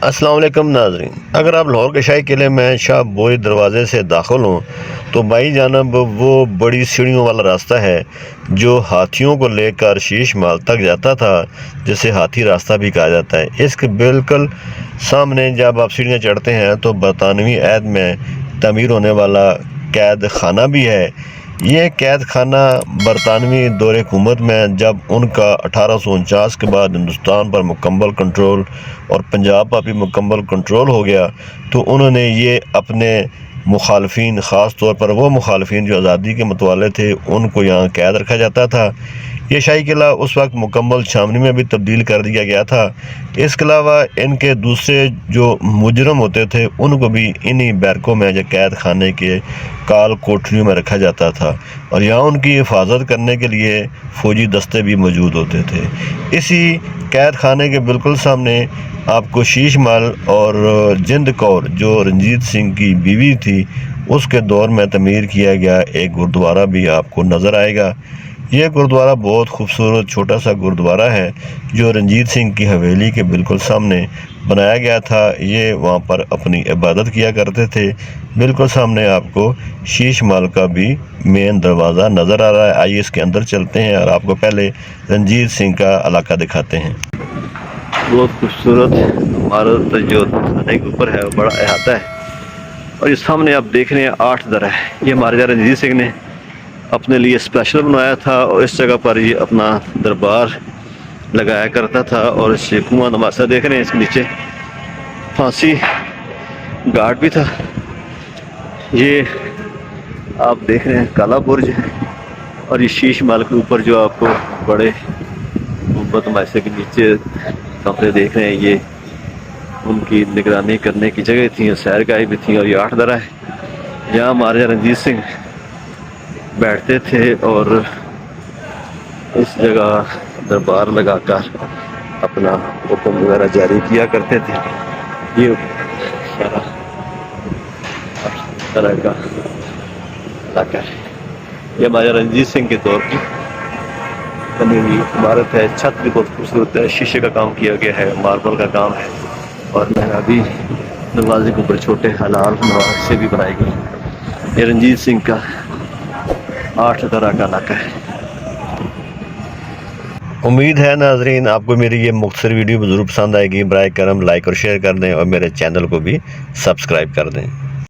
السلام علیکم ناظرین، اگر آپ لاہور کے شاہی قلعے میں شاہ بوئی دروازے سے داخل ہوں تو بائیں جانب وہ بڑی سیڑھیوں والا راستہ ہے جو ہاتھیوں کو لے کر شیش محل تک جاتا تھا، جسے ہاتھی راستہ بھی کہا جاتا ہے۔ اس کے بالکل سامنے جب آپ سیڑھیاں چڑھتے ہیں تو برطانوی عہد میں تعمیر ہونے والا قید خانہ بھی ہے۔ یہ قید خانہ برطانوی دور حکومت میں جب ان کا 1849 کے بعد ہندوستان پر مکمل کنٹرول اور پنجاب پر بھی مکمل کنٹرول ہو گیا تو انہوں نے یہ اپنے مخالفین، خاص طور پر وہ مخالفین جو آزادی کے متوالے تھے، ان کو یہاں قید رکھا جاتا تھا۔ یہ شاہی قلعہ اس وقت مکمل چھاونی میں بھی تبدیل کر دیا گیا تھا۔ اس کے علاوہ ان کے دوسرے جو مجرم ہوتے تھے ان کو بھی انہی بیرکوں میں یا قید خانے کے کال کوٹریوں میں رکھا جاتا تھا، اور یہاں ان کی حفاظت کرنے کے لیے فوجی دستے بھی موجود ہوتے تھے۔ اسی قید خانے کے بالکل سامنے آپ کو شیش محل اور جند کور جو رنجیت سنگھ کی بیوی تھی اس کے دور میں تعمیر کیا گیا ایک گردوارہ بھی آپ کو نظر آئے گا۔ یہ گردوارہ بہت خوبصورت چھوٹا سا گردوارہ ہے جو رنجیت سنگھ کی حویلی کے بالکل سامنے بنایا گیا تھا۔ یہ وہاں پر اپنی عبادت کیا کرتے تھے۔ بالکل سامنے آپ کو شیش محل کا بھی مین دروازہ نظر آ رہا ہے۔ آئیے اس کے اندر چلتے ہیں اور آپ کو پہلے رنجیت سنگھ کا علاقہ دکھاتے ہیں۔ بہت خوبصورت عمارت جو تھانے کے اوپر ہے، بڑا احاطہ ہے، اور یہ سامنے آپ دیکھ رہے ہیں 8 درہ ہے۔ یہ مہاراجہ رنجیت سنگھ نے اپنے لیے اسپیشل بنوایا تھا، اور اس جگہ پر یہ اپنا دربار لگایا کرتا تھا۔ اور اس سے کنواں نمازہ دیکھ رہے ہیں، اس کے نیچے پھانسی گھاٹ بھی تھا۔ یہ آپ دیکھ رہے ہیں کالا برج ہے، اور یہ شیش محل کے اوپر جو آپ کو بڑے گنبد نمائشے کے نیچے کمرے دیکھ رہے ہیں، یہ ان کی نگرانی کرنے کی جگہ تھیں، سیر گاہیں بھی تھیں، اور یہ 8 درہ ہے۔ یہاں مہاراجہ رنجیت سنگھ بیٹھتے تھے اور اس جگہ دربار لگا کر اپنا حکم وغیرہ جاری کیا کرتے تھے۔ یہ سارا طرح کا علاقہ ہے۔ یہ مہاراجہ رنجیت سنگھ کے دور کی بنی ہوئی عمارت ہے۔ چھت بھی بہت خوبصورت ہے، شیشے کا کام کیا گیا ہے، ماربل کا کام ہے، اور محرابی دروازے کے اوپر چھوٹے حلال نوار سے بھی بنائی گئی۔ یہ رنجیت سنگھ کا 8 درہ کا علاقہ ہے۔ امید ہے ناظرین آپ کو میری یہ مختصر ویڈیو ضرور پسند آئے گی۔ برائے کرم لائک اور شیئر کر دیں، اور میرے چینل کو بھی سبسکرائب کر دیں۔